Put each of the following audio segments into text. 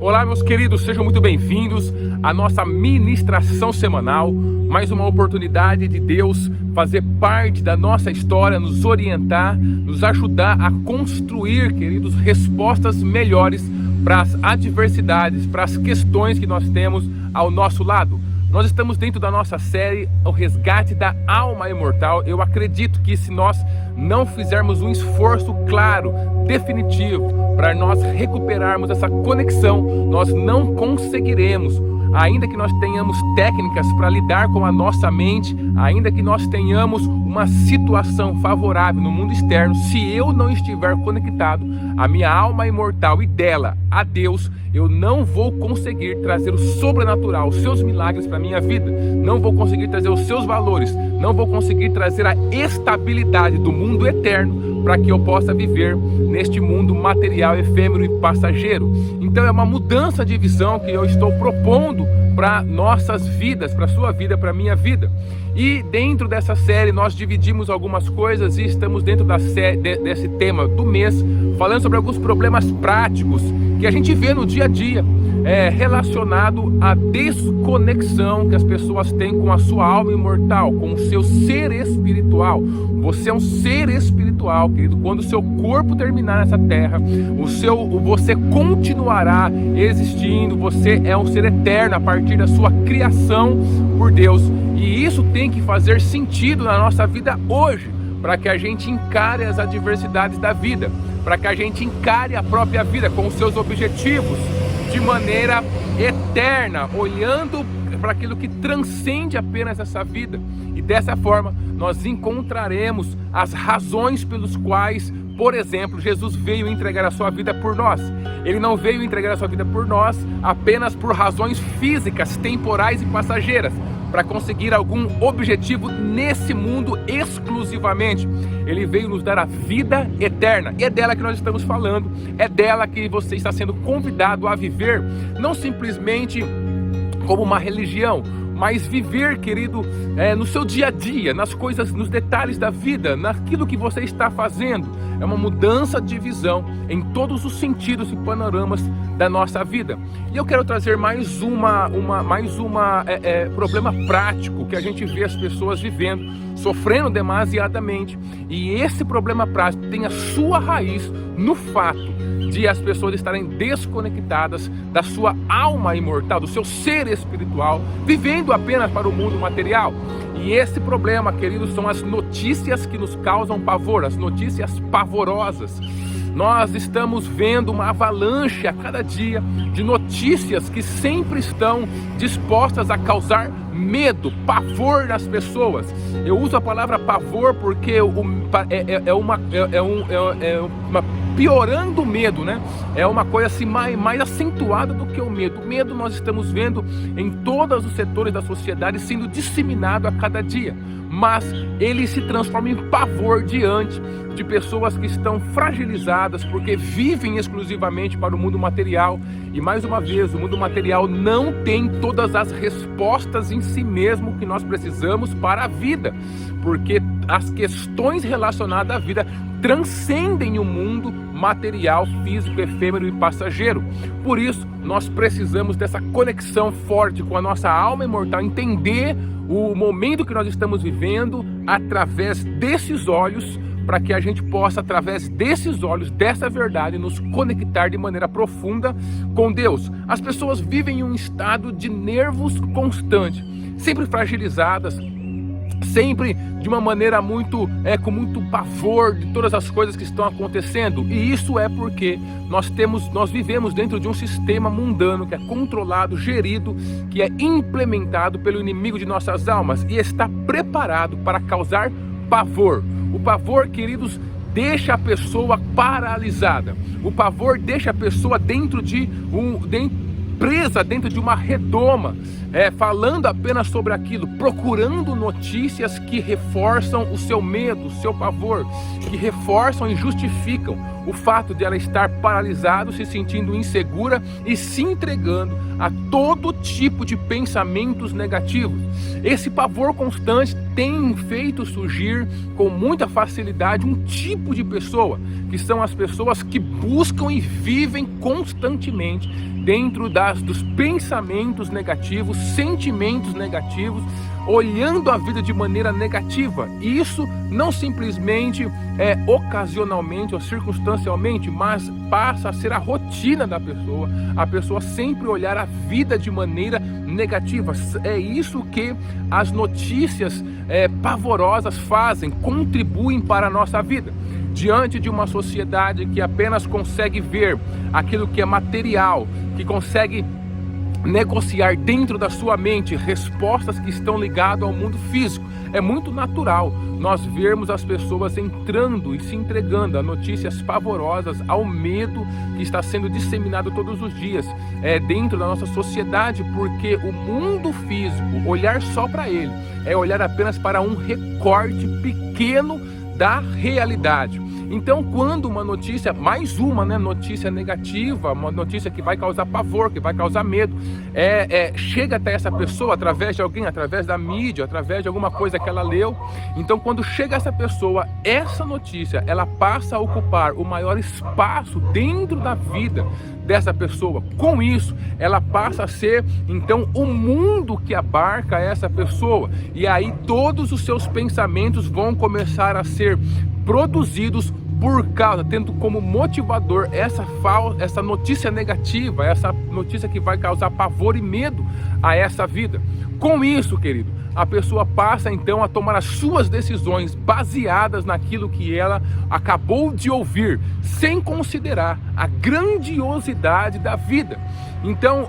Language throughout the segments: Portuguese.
Olá, meus queridos, sejam muito bem-vindos à nossa ministração semanal. Mais uma oportunidade de Deus fazer parte da nossa história, nos orientar, nos ajudar a construir, queridos, respostas melhores para as adversidades, para as questões que nós temos ao nosso lado. Nós estamos dentro da nossa série O Resgate da Alma Imortal. Eu acredito que se nós não fizermos um esforço claro, definitivo, para nós recuperarmos essa conexão, nós não conseguiremos. Ainda que nós tenhamos técnicas para lidar com a nossa mente, ainda que nós tenhamos uma situação favorável no mundo externo, se eu não estiver conectado à minha alma imortal e dela a Deus, eu não vou conseguir trazer o sobrenatural, os seus milagres para a minha vida, não vou conseguir trazer os seus valores, não vou conseguir trazer a estabilidade do mundo eterno para que eu possa viver neste mundo material, efêmero e passageiro. Então é uma mudança de visão que eu estou propondo para nossas vidas, para a sua vida, para a minha vida. E dentro dessa série nós dividimos algumas coisas e estamos dentro da desse tema do mês, falando sobre alguns problemas práticos que a gente vê no dia a dia, relacionado à desconexão que as pessoas têm com a sua alma imortal, com o seu ser espiritual. Você é um ser espiritual, querido. Quando o seu corpo terminar nessa terra, você continuará existindo. Você é um ser eterno a partir da sua criação por Deus. E isso tem que fazer sentido na nossa vida hoje, para que a gente encare as adversidades da vida, para que a gente encare a própria vida com os seus objetivos de maneira eterna, olhando para aquilo que transcende apenas essa vida. E dessa forma nós encontraremos as razões pelos quais, por exemplo, Jesus veio entregar a sua vida por nós. Ele não veio entregar a sua vida por nós apenas por razões físicas, temporais e passageiras, para conseguir algum objetivo nesse mundo exclusivamente. Ele veio nos dar a vida eterna, e é dela que nós estamos falando, é dela que você está sendo convidado a viver, não simplesmente como uma religião, mas viver, querido, no seu dia a dia, nas coisas, nos detalhes da vida, naquilo que você está fazendo. É uma mudança de visão em todos os sentidos e panoramas da nossa vida. E eu quero trazer mais um problema prático que a gente vê as pessoas vivendo, sofrendo demasiadamente. E esse problema prático tem a sua raiz no fato de as pessoas estarem desconectadas da sua alma imortal, do seu ser espiritual, vivendo apenas para o mundo material. E esse problema, queridos, são as notícias que nos causam pavor, as notícias pavorosas. Nós estamos vendo uma avalanche a cada dia de notícias que sempre estão dispostas a causar medo, pavor nas pessoas. Eu uso a palavra pavor porque piorando o medo, né? É uma coisa assim mais acentuada do que o medo. O medo nós estamos vendo em todos os setores da sociedade sendo disseminado a cada dia, mas ele se transforma em pavor diante de pessoas que estão fragilizadas porque vivem exclusivamente para o mundo material. E mais uma vez, o mundo material não tem todas as respostas em si mesmo que nós precisamos para a vida, porque as questões relacionadas à vida transcendem o mundo material, físico, efêmero e passageiro. Por isso, nós precisamos dessa conexão forte com a nossa alma imortal, entender o momento que nós estamos vivendo através desses olhos, para que a gente possa, através desses olhos, dessa verdade, nos conectar de maneira profunda com Deus. As pessoas vivem em um estado de nervos constante, sempre fragilizadas, sempre de uma maneira com muito pavor de todas as coisas que estão acontecendo. E isso é porque nós vivemos dentro de um sistema mundano que é controlado, gerido, que é implementado pelo inimigo de nossas almas e está preparado para causar pavor. O pavor, queridos, deixa a pessoa paralisada. O pavor deixa a pessoa presa dentro de uma redoma, falando apenas sobre aquilo, procurando notícias que reforçam o seu medo, o seu pavor, que reforçam e justificam o fato de ela estar paralisada, se sentindo insegura e se entregando a todo tipo de pensamentos negativos. Esse pavor constante tem feito surgir com muita facilidade um tipo de pessoa, que são as pessoas que buscam e vivem constantemente dentro dos pensamentos negativos, sentimentos negativos, olhando a vida de maneira negativa. E isso não simplesmente ocasionalmente ou circunstancialmente, mas passa a ser a rotina da pessoa. A pessoa sempre olhar a vida de maneira negativa. É isso que as notícias pavorosas fazem, contribuem para a nossa vida. Diante de uma sociedade que apenas consegue ver aquilo que é material, que consegue negociar dentro da sua mente respostas que estão ligadas ao mundo físico, é muito natural nós vermos as pessoas entrando e se entregando a notícias pavorosas, ao medo que está sendo disseminado todos os dias dentro da nossa sociedade, porque o mundo físico, olhar só para ele, é olhar apenas para um recorte pequeno da realidade. Então, quando uma notícia, mais uma notícia negativa, uma notícia que vai causar pavor, que vai causar medo, chega até essa pessoa através de alguém, através da mídia, através de alguma coisa que ela leu. Então, quando chega essa pessoa, essa notícia, ela passa a ocupar o maior espaço dentro da vida dessa pessoa. Com isso, ela passa a ser, então, o mundo que abarca essa pessoa. E aí, todos os seus pensamentos vão começar a ser produzidos por causa, tendo como motivador essa notícia negativa, essa notícia que vai causar pavor e medo a essa vida. Com isso, querido, a pessoa passa então a tomar as suas decisões baseadas naquilo que ela acabou de ouvir, sem considerar a grandiosidade da vida. Então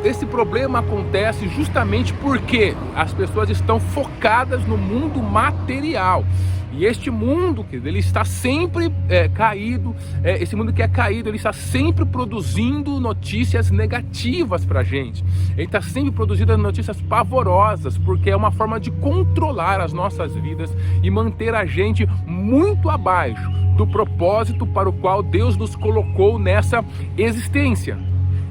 esse problema acontece justamente porque as pessoas estão focadas no mundo material. E este mundo, ele está sempre caído, esse mundo que é caído, ele está sempre produzindo notícias negativas para a gente. Ele está sempre produzindo notícias pavorosas, porque é uma forma de controlar as nossas vidas e manter a gente muito abaixo do propósito para o qual Deus nos colocou nessa existência.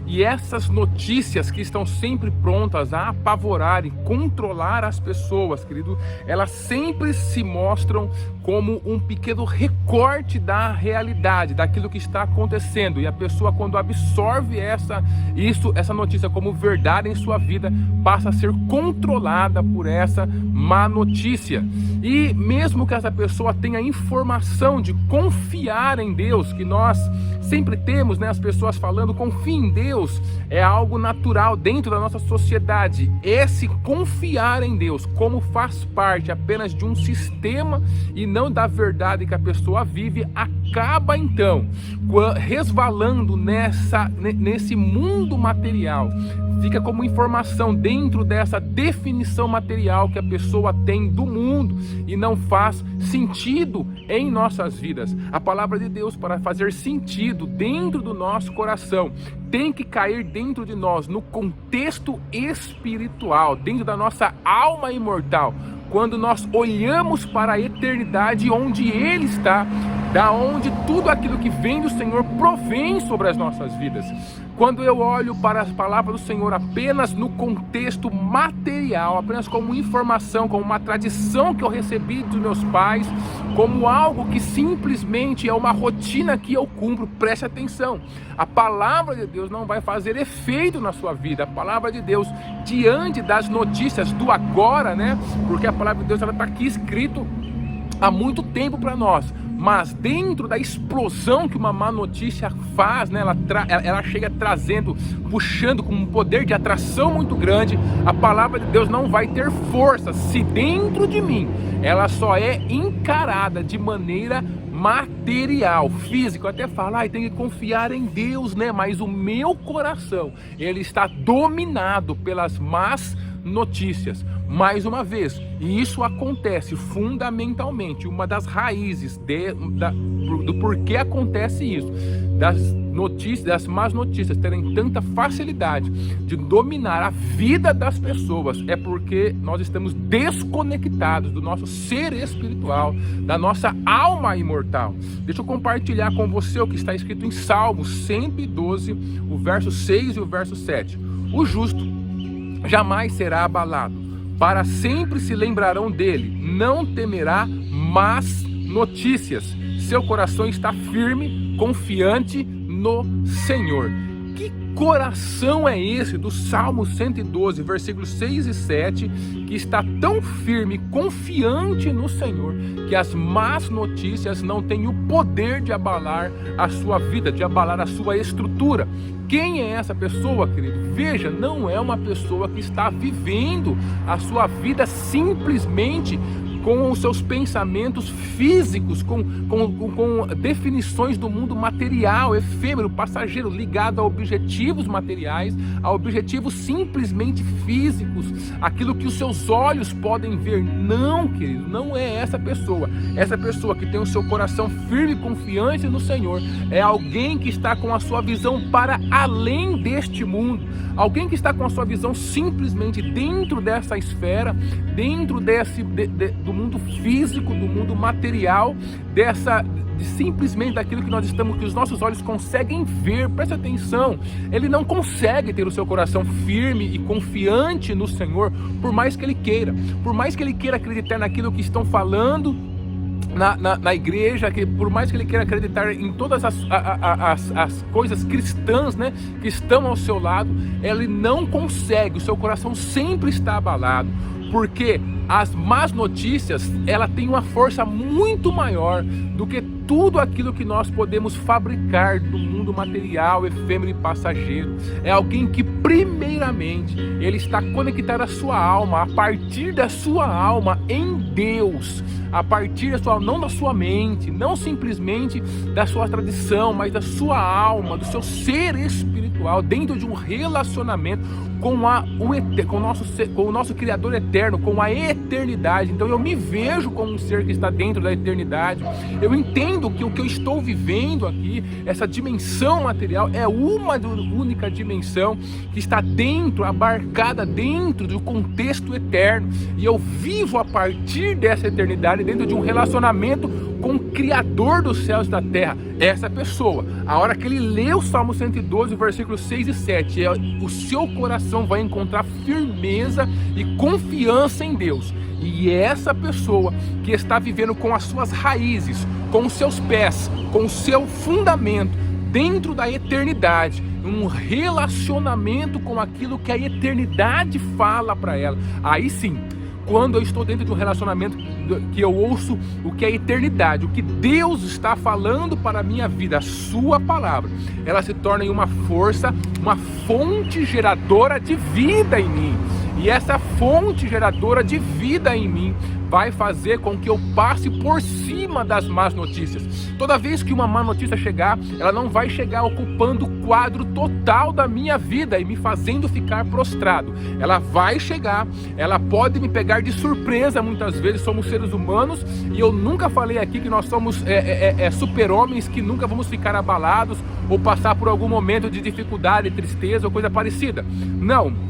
E essas notícias que estão sempre prontas a apavorar e controlar as pessoas, querido, elas sempre se mostram como um pequeno recorte da realidade, daquilo que está acontecendo. E a pessoa, quando absorve essa notícia como verdade em sua vida, passa a ser controlada por essa má notícia. E mesmo que essa pessoa tenha informação de confiar em Deus, que nós sempre temos, as pessoas falando, confie em Deus, é algo natural dentro da nossa sociedade. Esse confiar em Deus, como faz parte apenas de um sistema e não da verdade que a pessoa vive, acaba então resvalando nesse mundo material. Fica como informação dentro dessa definição material que a pessoa tem do mundo e não faz sentido em nossas vidas. A palavra de Deus, para fazer sentido dentro do nosso coração, tem que cair dentro de nós, no contexto espiritual, dentro da nossa alma imortal. Quando nós olhamos para a eternidade onde Ele está, da onde tudo aquilo que vem do Senhor provém sobre as nossas vidas. Quando eu olho para as palavras do Senhor apenas no contexto material, apenas como informação, como uma tradição que eu recebi dos meus pais, como algo que simplesmente é uma rotina que eu cumpro, preste atenção. A palavra de Deus não vai fazer efeito na sua vida. A palavra de Deus, diante das notícias do agora, porque a palavra de Deus está aqui escrito há muito tempo para nós. Mas dentro da explosão que uma má notícia faz, ela chega trazendo, puxando com um poder de atração muito grande, a palavra de Deus não vai ter força se dentro de mim ela só é encarada de maneira material, físico. Eu até falo, tem que confiar em Deus, mas o meu coração, ele está dominado pelas más notícias. Mais uma vez, e isso acontece fundamentalmente, uma das raízes do porquê acontece isso, das notícias, das más notícias terem tanta facilidade de dominar a vida das pessoas, é porque nós estamos desconectados do nosso ser espiritual, da nossa alma imortal. Deixa eu compartilhar com você o que está escrito em Salmos 112, o verso 6 e o verso 7. O justo jamais será abalado, para sempre se lembrarão dele, não temerá más notícias. Seu coração está firme, confiante no Senhor. Que coração é esse do Salmo 112, versículos 6 e 7, que está tão firme, confiante no Senhor, que as más notícias não têm o poder de abalar a sua vida, de abalar a sua estrutura? Quem é essa pessoa, querido? Veja, não é uma pessoa que está vivendo a sua vida simplesmente com os seus pensamentos físicos, com definições do mundo material, efêmero, passageiro, ligado a objetivos materiais, a objetivos simplesmente físicos, aquilo que os seus olhos podem ver. Não, querido, não é essa pessoa. Essa pessoa que tem o seu coração firme e confiante no Senhor é alguém que está com a sua visão para além deste mundo, alguém que está com a sua visão simplesmente dentro dessa esfera, dentro do mundo físico, do mundo material, simplesmente daquilo que que os nossos olhos conseguem ver. Preste atenção, ele não consegue ter o seu coração firme e confiante no Senhor, por mais que ele queira acreditar naquilo que estão falando na igreja, que por mais que ele queira acreditar em todas as coisas cristãs, né, que estão ao seu lado, ele não consegue, o seu coração sempre está abalado, porque as más notícias, ela tem uma força muito maior do que tudo aquilo que nós podemos fabricar do mundo material, efêmero e passageiro. É alguém que primeiramente ele está conectado à sua alma, a partir da sua alma em Deus, a partir da sua, não da sua mente, não simplesmente da sua tradição, mas da sua alma, do seu ser espiritual, dentro de um relacionamento com o nosso Criador eterno, com a eternidade. Então eu me vejo como um ser que está dentro da eternidade. Eu entendo que o que eu estou vivendo aqui, essa dimensão material, é uma única dimensão que está dentro, abarcada dentro do contexto eterno, e eu vivo a partir dessa eternidade, dentro de um relacionamento com o Criador dos céus e da terra. Essa pessoa, a hora que ele lê o Salmo 112, versículos 6 e 7, o seu coração vai encontrar firmeza e confiança em Deus. E essa pessoa que está vivendo com as suas raízes, com os seus pés, com o seu fundamento dentro da eternidade, um relacionamento com aquilo que a eternidade fala para ela, aí sim, quando eu estou dentro de um relacionamento que eu ouço o que é eternidade, o que Deus está falando para a minha vida, a sua palavra, ela se torna uma força, uma fonte geradora de vida em mim. E essa fonte geradora de vida em mim vai fazer com que eu passe por cima das más notícias. Toda vez que uma má notícia chegar, ela não vai chegar ocupando o quadro total da minha vida e me fazendo ficar prostrado. Ela vai chegar, ela pode me pegar de surpresa. Muitas vezes somos seres humanos, e eu nunca falei aqui que nós somos super-homens, que nunca vamos ficar abalados ou passar por algum momento de dificuldade, tristeza ou coisa parecida. Não.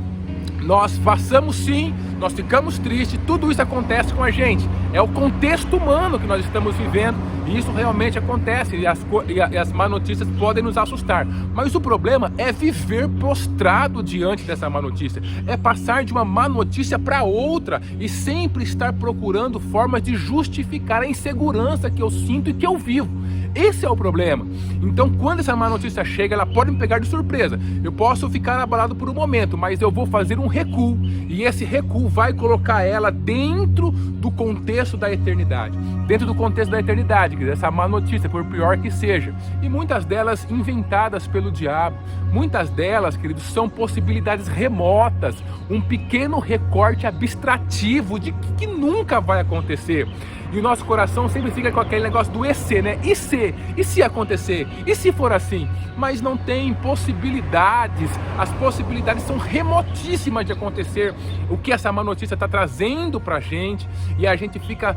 Nós passamos sim, nós ficamos tristes, tudo isso acontece com a gente. É o contexto humano que nós estamos vivendo, e isso realmente acontece, e as má notícias podem nos assustar. Mas o problema é viver prostrado diante dessa má notícia, é passar de uma má notícia para outra e sempre estar procurando formas de justificar a insegurança que eu sinto e que eu vivo. Esse é o problema. Então, quando essa má notícia chega, ela pode me pegar de surpresa. Eu posso ficar abalado por um momento, mas eu vou fazer um recuo. E esse recuo vai colocar ela dentro do contexto da eternidade. Dentro do contexto da eternidade, essa má notícia, por pior que seja. E muitas delas inventadas pelo diabo. Muitas delas, queridos, são possibilidades remotas. Um pequeno recorte abstrativo de que nunca vai acontecer. E o nosso coração sempre fica com aquele negócio do e se, né? E se? E se acontecer? E se for assim? Mas não tem possibilidades, as possibilidades são remotíssimas de acontecer o que essa má notícia está trazendo pra gente, e a gente fica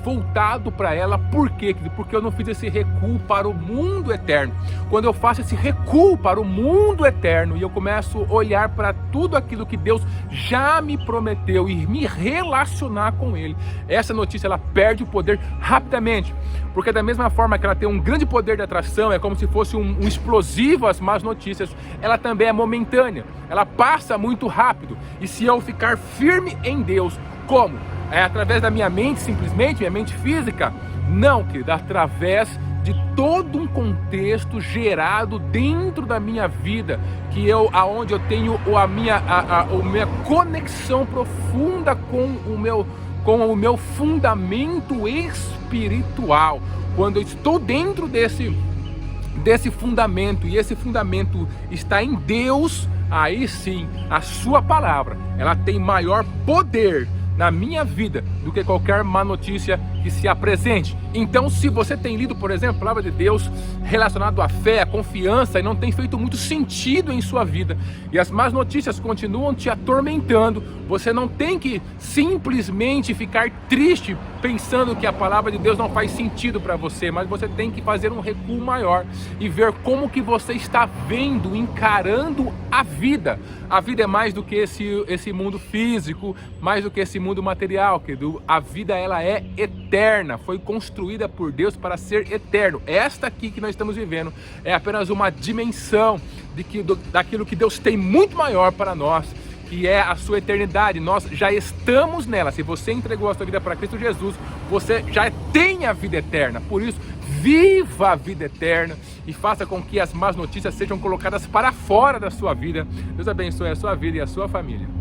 voltado para ela. Por quê? Porque eu não fiz esse recuo para o mundo eterno. Quando eu faço esse recuo para o mundo eterno e eu começo a olhar para tudo aquilo que Deus já me prometeu e me relacionar com Ele, essa notícia ela perde o poder rapidamente, porque da mesma forma que ela tem um grande poder de atração, é como se fosse um explosivo as más notícias, ela também é momentânea, ela passa muito rápido. E se eu ficar firme em Deus, como? É através da minha mente, simplesmente, minha mente física? Não, querido, através de todo um contexto gerado dentro da minha vida, aonde eu tenho a minha conexão profunda com o meu fundamento espiritual. Quando eu estou dentro desse fundamento, e esse fundamento está em Deus, aí sim, a sua palavra, ela tem maior poder na minha vida do que qualquer má notícia que se apresente. Então, se você tem lido, por exemplo, a palavra de Deus relacionado à fé, à confiança, e não tem feito muito sentido em sua vida, e as más notícias continuam te atormentando, você não tem que simplesmente ficar triste pensando que a palavra de Deus não faz sentido para você, mas você tem que fazer um recuo maior e ver como que você está vendo, encarando a vida. A vida é mais do que esse mundo físico, mais do que esse mundo material, querido. A vida, ela é eterna, foi construída por Deus para ser eterno. Esta aqui que nós estamos vivendo é apenas uma dimensão daquilo que Deus tem muito maior para nós, que é a sua eternidade. Nós já estamos nela. Se você entregou a sua vida para Cristo Jesus, você já tem a vida eterna. Por isso, viva a vida eterna e faça com que as más notícias sejam colocadas para fora da sua vida. Deus abençoe a sua vida e a sua família.